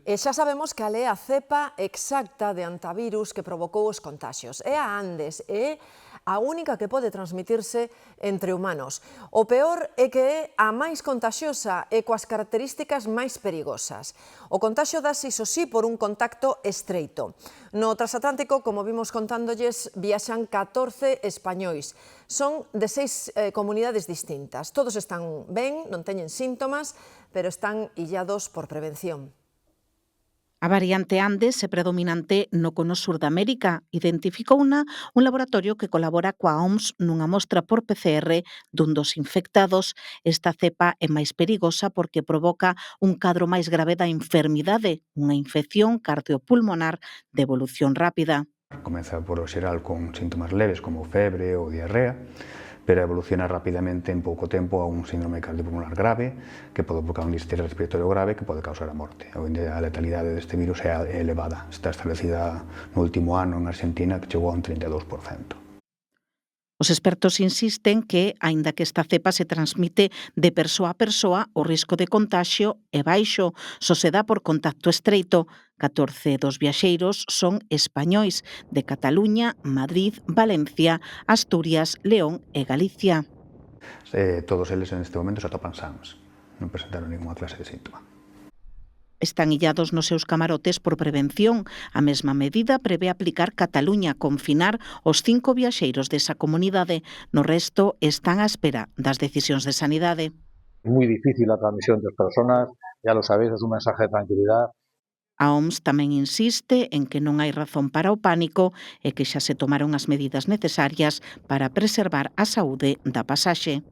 E xa sabemos cal é a cepa exacta de antivirus que provocou os contaxios. É a Andes, é a única que pode transmitirse entre humanos. O peor é que é a máis contaxiosa e coas características máis perigosas. O contaxio dase, iso sí, por un contacto estreito. No transatlántico, como vimos contándolles, viaxan 14 españois. Son de 6 comunidades distintas. Todos están ben, non teñen síntomas, pero están illados por prevención. A variante Andes é predominante no cono sur de América. Identificouna un laboratorio que colabora coa OMS nunha mostra por PCR dun dos infectados. Esta cepa é máis perigosa porque provoca un cadro máis grave da enfermidade, unha infección cardiopulmonar de evolución rápida. Comeza por o xeral con síntomas leves como febre ou diarrea, pero evoluciona rapidamente en pouco tempo a un síndrome cardiopulmonar grave que pode provocar un distrés respiratorio grave que pode causar a morte. A letalidade deste virus é elevada. Está establecida no último ano en Argentina que chegou a un 32%. Os expertos insisten que, aínda que esta cepa se transmite de persoa a persoa, o risco de contaxio é baixo, só se dá por contacto estreito. 14 dos viaxeiros son españois de Cataluña, Madrid, Valencia, Asturias, León e Galicia. Todos eles en este momento se atopan sans. Non presentaron ninguna clase de síntoma. Están illados nos seus camarotes por prevención. A mesma medida prevé aplicar Cataluña, confinar os 5 viaxeiros desa comunidade. No resto están á espera das decisións de sanidade. Es muy difícil la transmisión entre personas, ya lo sabéis, es un mensaje de tranquilidad. A OMS tamén insiste en que non hai razón para o pánico e que xa se tomaron as medidas necesarias para preservar a saúde da pasaxe.